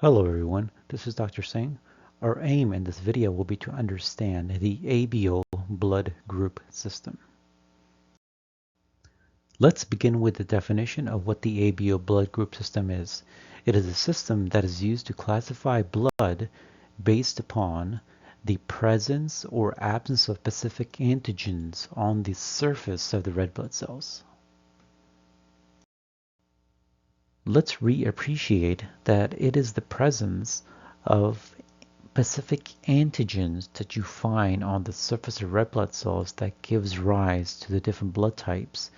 Hello everyone, this is Dr. Singh. Our aim in this video will be to understand the ABO Blood Group System. Let's begin with the definition of what the ABO Blood Group System is. It is a system that is used to classify blood based upon the presence or absence of specific antigens on the surface of the red blood cells. Let's reappreciate that it is the presence of specific antigens that you find on the surface of red blood cells that gives rise to the different blood types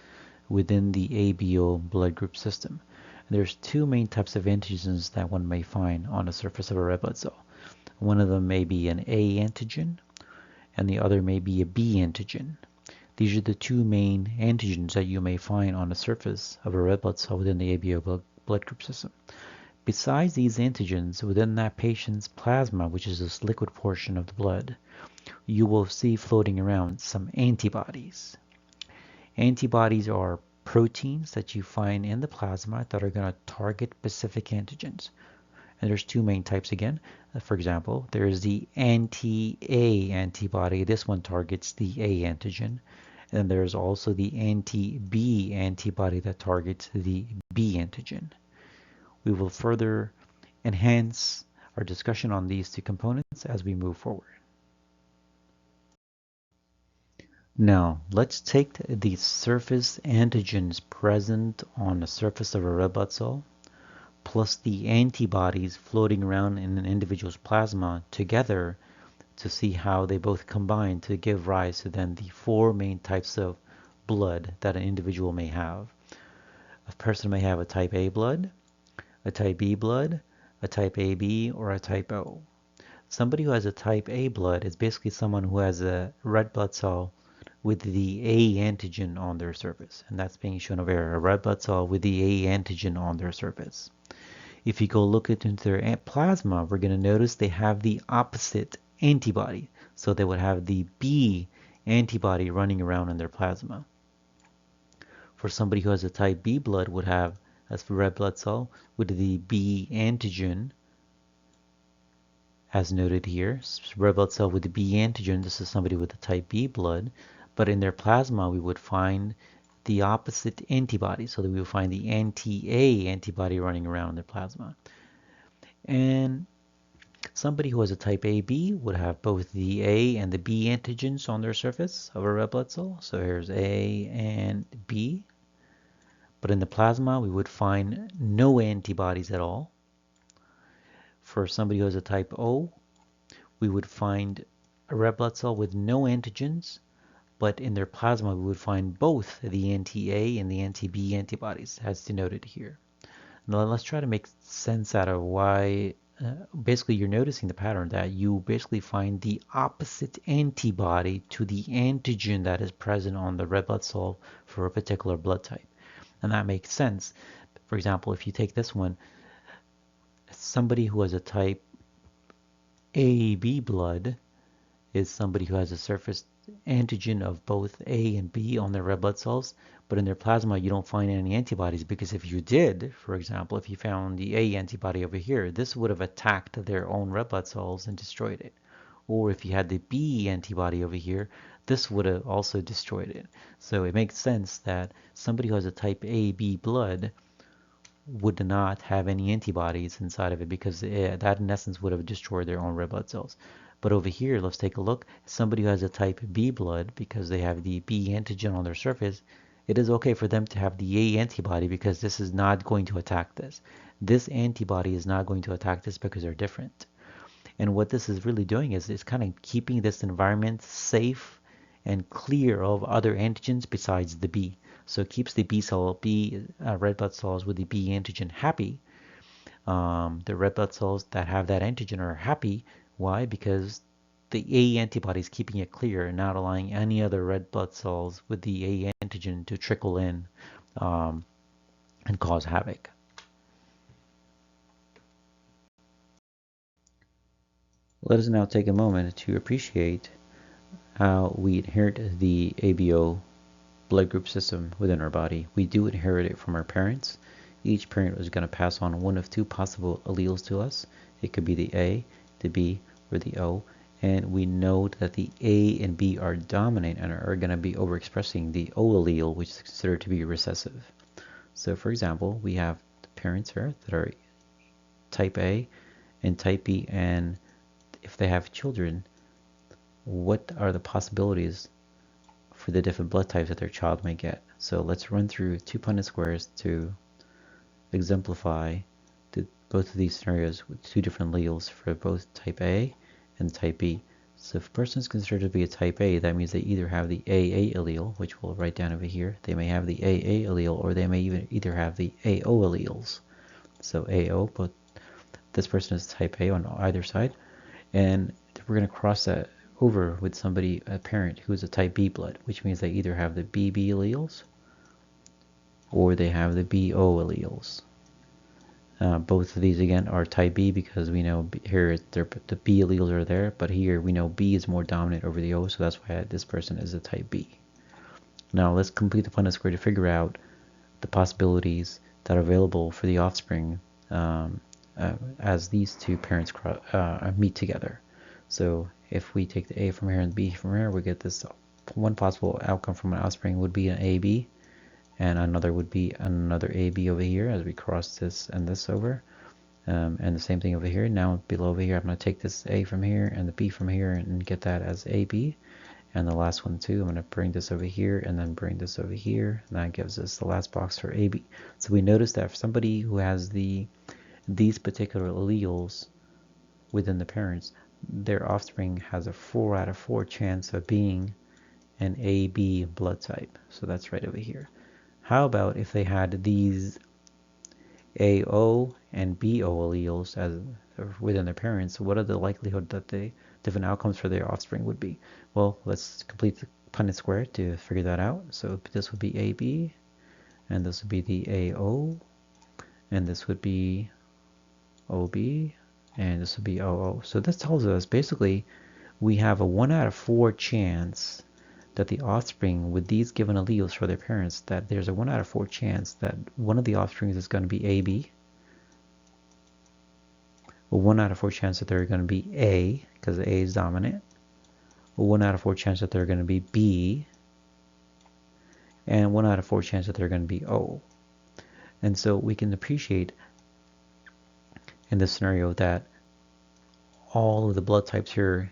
within the ABO blood group system. There's two main types of antigens that one may find on the surface of a red blood cell. One of them may be an A antigen and the other may be a B antigen. These are the two main antigens that you may find on the surface of a red blood cell within the ABO blood group system. Besides these antigens, within that patient's plasma, which is this liquid portion of the blood, you will see floating around some antibodies. Antibodies are proteins that you find in the plasma that are going to target specific antigens. And there's two main types again. For example, there's the anti-A antibody. This one targets the A antigen. And there's also the anti-B antibody that targets the B antigen. We will further enhance our discussion on these two components as we move forward. Now, let's take the surface antigens present on the surface of a red blood cell, plus the antibodies floating around in an individual's plasma together to see how they both combine to give rise to then the four main types of blood that an individual may have. A person may have a type A blood, a type B blood, a type AB, or a type O. Somebody who has a type A blood is basically someone who has a red blood cell with the A antigen on their surface, and that's being shown over here, a red blood cell with the A antigen on their surface. If you go look into their plasma, we're going to notice they have the opposite antibody. So they would have the B antibody running around in their plasma. For somebody who has a type B blood would have a red blood cell with the B antigen as noted here. Red blood cell with the B antigen, this is somebody with a type B blood, but in their plasma we would find the opposite antibody, so that we would find the anti-A antibody running around in their plasma. And somebody who has a type AB would have both the A and the B antigens on their surface of a red blood cell. So here's A and B. But in the plasma, we would find no antibodies at all. For somebody who has a type O, we would find a red blood cell with no antigens, but in their plasma, we would find both the anti-A and the anti-B antibodies, as denoted here. Now let's try to make sense out of why basically you're noticing the pattern that you basically find the opposite antibody to the antigen that is present on the red blood cell for a particular blood type. And that makes sense. For example, if you take this one, somebody who has a type AB blood is somebody who has a surface antigen of both A and B on their red blood cells, but in their plasma you don't find any antibodies, because if you did, for example, if you found the A antibody over here, this would have attacked their own red blood cells and destroyed it. Or if you had the B antibody over here, this would have also destroyed it. So it makes sense that somebody who has a type AB blood would not have any antibodies inside of it, because that in essence would have destroyed their own red blood cells. But over here, let's take a look. Somebody who has a type B blood, because they have the B antigen on their surface, it is okay for them to have the A antibody, because this is not going to attack this. This antibody is not going to attack this because they're different. And what this is really doing is it's kind of keeping this environment safe and clear of other antigens besides the B. So it keeps the red blood cells with the B antigen happy. The red blood cells that have that antigen are happy. Why? Because the A antibody is keeping it clear and not allowing any other red blood cells with the A antigen to trickle in and cause havoc. Let us now take a moment to appreciate how we inherit the ABO blood group system within our body. We do inherit it from our parents. each parent is going to pass on one of two possible alleles to us. It could be the A, the B, or the O. And we know that the A and B are dominant and are going to be overexpressing the O allele, which is considered to be recessive. So for example, we have the parents here that are type A and type B, and if they have children, what are the possibilities for the different blood types that their child may get? So let's run through two Punnett squares to exemplify both of these scenarios with two different alleles for both type A and type B. So if a person is considered to be a type A, that means they either have the AA allele, which we'll write down over here. They may have the AA allele, or they may either have the AO alleles. So AO, but this person is type A on either side. And we're going to cross that over with somebody, a parent, who's a type B blood, which means they either have the BB alleles or they have the BO alleles. Both of these again are type B because we know here the B alleles are there, but here we know B is more dominant over the O, so that's why this person is a type B. Now let's complete the Punnett square to figure out the possibilities that are available for the offspring as these two parents meet together. So if we take the A from here and the B from here, we get this one possible outcome from an offspring would be an AB, and another would be another AB over here as we cross this and this over. And the same thing over here. Now below over here, I'm going to take this A from here and the B from here and get that as AB. And the last one too, I'm going to bring this over here and then bring this over here. And that gives us the last box for AB. So we notice that for somebody who has these particular alleles within the parents, their offspring has a 4 out of 4 chance of being an AB blood type. So that's right over here. How about if they had these AO and BO alleles as within their parents? What are the likelihood that the different outcomes for their offspring would be? Well, let's complete the Punnett square to figure that out. So this would be AB, and this would be the AO, and this would be OB, and this would be OO. So this tells us basically we have a 1 out of 4 chance that the offspring with these given alleles for their parents, that there's a 1 out of 4 chance that one of the offsprings is going to be AB, a 1 out of 4 chance that they're going to be A, because A is dominant, a 1 out of 4 chance that they're going to be B, and 1 out of 4 chance that they're going to be O. And so we can appreciate in this scenario that all of the blood types here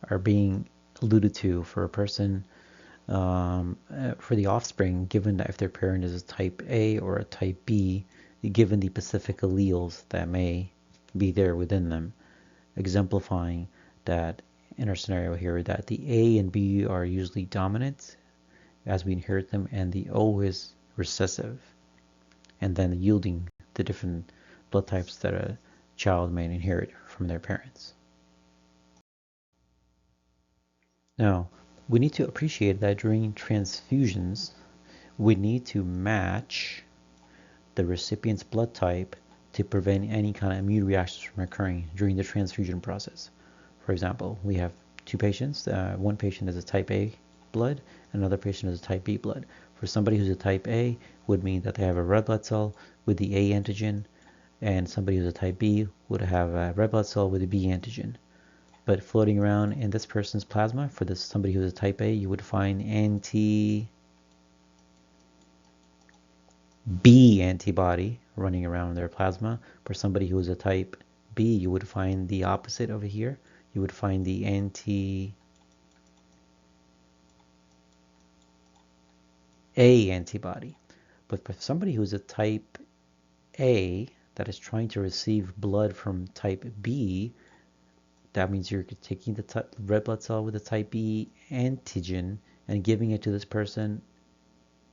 are being alluded to for a person, for the offspring, given that if their parent is a type A or a type B, given the specific alleles that may be there within them, exemplifying that in our scenario here that the A and B are usually dominant as we inherit them, and the O is recessive, and then yielding the different blood types that a child may inherit from their parents. Now, we need to appreciate that during transfusions, we need to match the recipient's blood type to prevent any kind of immune reactions from occurring during the transfusion process. For example, we have two patients. One patient is a type A blood, another patient is a type B blood. For somebody who's a type A would mean that they have a red blood cell with the A antigen, and somebody who's a type B would have a red blood cell with a B antigen. But floating around in this person's plasma, for this somebody who's a type A, you would find anti-B antibody running around in their plasma. For somebody who is a type B, you would find the opposite over here. You would find the anti-A antibody. But for somebody who's a type A that is trying to receive blood from type B, that means you're taking the red blood cell with the type B antigen and giving it to this person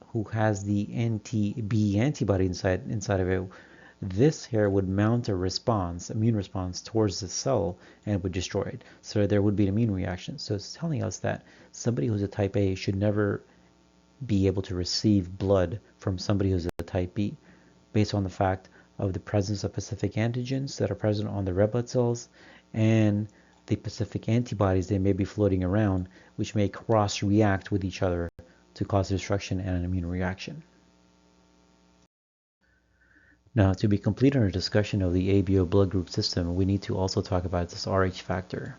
who has the anti-B antibody inside of it. This here would mount a response, immune response towards the cell, and it would destroy it. So there would be an immune reaction. So it's telling us that somebody who's a type A should never be able to receive blood from somebody who's a type B, based on the fact of the presence of specific antigens that are present on the red blood cells and the specific antibodies that may be floating around, which may cross-react with each other to cause destruction and an immune reaction. Now, to be complete in our discussion of the ABO blood group system, we need to also talk about this RH factor.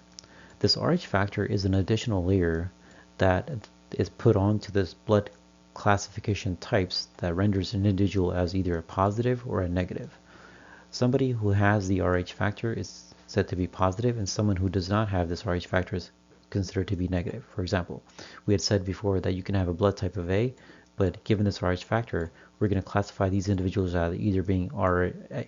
This RH factor is an additional layer that is put onto this blood classification types that renders an individual as either a positive or a negative. Somebody who has the RH factor is said to be positive, and someone who does not have this RH factor is considered to be negative. For example, we had said before that you can have a blood type of A, but given this RH factor, we're going to classify these individuals as either being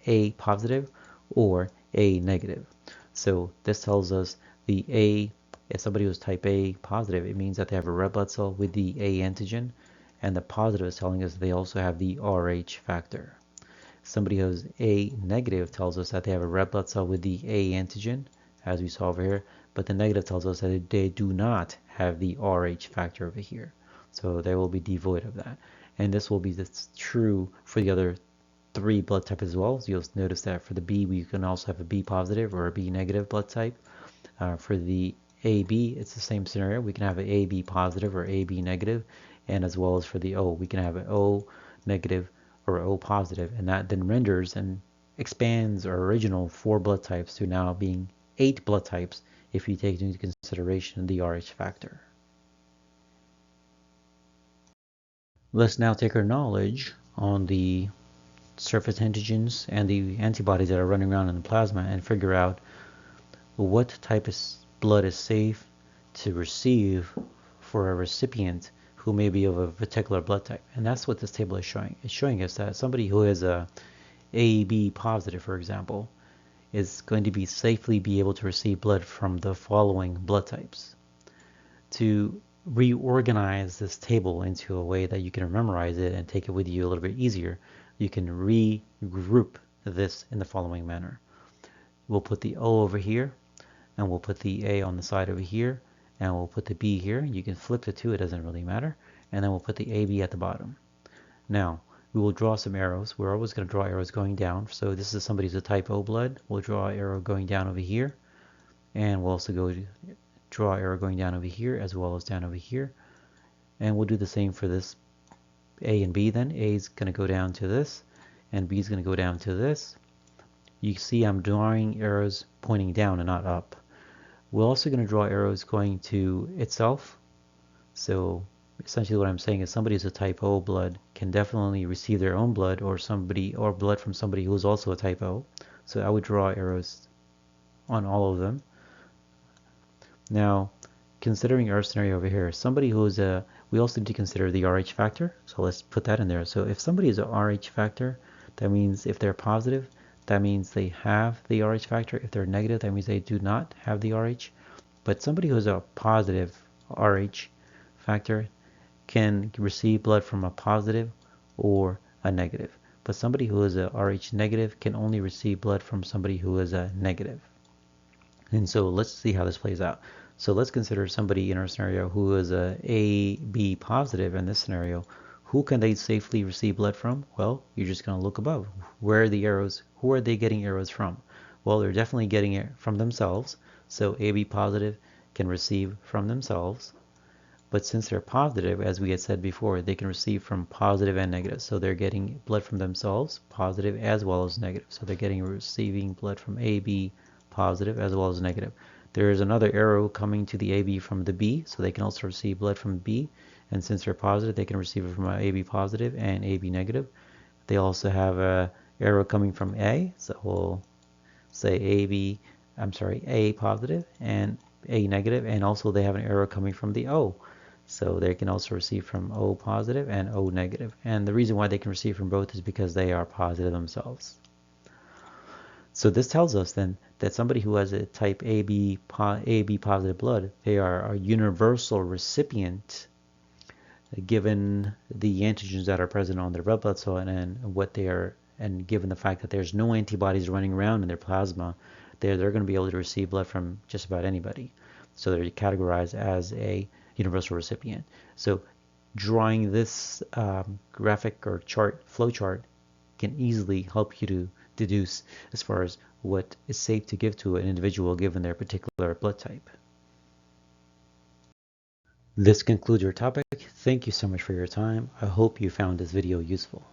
A positive or A negative. So this tells us the A, if somebody was type A positive, it means that they have a red blood cell with the A antigen, and the positive is telling us they also have the RH factor. Somebody who's A negative tells us that they have a red blood cell with the A antigen, as we saw over here, but the negative tells us that they do not have the RH factor over here. So they will be devoid of that. And this will be true for the other three blood types as well. So you'll notice that for the B, we can also have a B positive or a B negative blood type. For the AB, it's the same scenario. We can have an AB positive or AB negative, and as well as for the O, we can have an O negative or O positive, and that then renders and expands our original 4 blood types to now being 8 blood types if you take into consideration the RH factor. Let's now take our knowledge on the surface antigens and the antibodies that are running around in the plasma and figure out what type of blood is safe to receive for a recipient who may be of a particular blood type. And that's what this table is showing. It's showing us that somebody who is a AB positive, for example, is going to be safely be able to receive blood from the following blood types. To reorganize this table into a way that you can memorize it and take it with you a little bit easier, you can regroup this in the following manner. We'll put the O over here, and we'll put the A on the side over here, and we'll put the B here. You can flip the two, it doesn't really matter. And then we'll put the AB at the bottom. Now, we will draw some arrows. We're always going to draw arrows going down. So this is somebody's a type O blood. We'll draw an arrow going down over here. And we'll also draw an arrow going down over here as well as down over here. And we'll do the same for this A and B then. A is going to go down to this, and B is going to go down to this. You see I'm drawing arrows pointing down and not up. We're also going to draw arrows going to itself. So essentially what I'm saying is somebody who's a type O blood can definitely receive their own blood or blood from somebody who's also a type O. So I would draw arrows on all of them. Now, considering our scenario over here, somebody who's we also need to consider the RH factor. So let's put that in there. So if somebody is a RH factor, that means if they're positive, that means they have the RH factor. If they're negative, that means they do not have the RH. But somebody who's a positive RH factor can receive blood from a positive or a negative. But somebody who is a RH negative can only receive blood from somebody who is a negative. And so let's see how this plays out. So let's consider somebody in our scenario who is a AB positive in this scenario. Who can they safely receive blood from? Well, you're just going to look above. Where are the arrows? Who are they getting arrows from? Well, they're definitely getting it from themselves. So AB positive can receive from themselves. But since they're positive, as we had said before, they can receive from positive and negative. So they're getting blood from themselves, positive as well as negative. So they're receiving blood from AB positive as well as negative. There is another arrow coming to the AB from the B, so they can also receive blood from B. And since they're positive, they can receive it from AB positive and AB negative. They also have a arrow coming from A, so we'll say A positive and A negative, and also they have an arrow coming from the O. So they can also receive from O positive and O negative. And the reason why they can receive from both is because they are positive themselves. So this tells us then that somebody who has a type AB positive blood, they are a universal recipient given the antigens that are present on their red blood cell and what they are, and given the fact that there's no antibodies running around in their plasma, they're going to be able to receive blood from just about anybody. So they're categorized as a universal recipient. So drawing this graphic or flow chart can easily help you to deduce as far as what is safe to give to an individual given their particular blood type. This concludes your topic. Thank you so much for your time. I hope you found this video useful.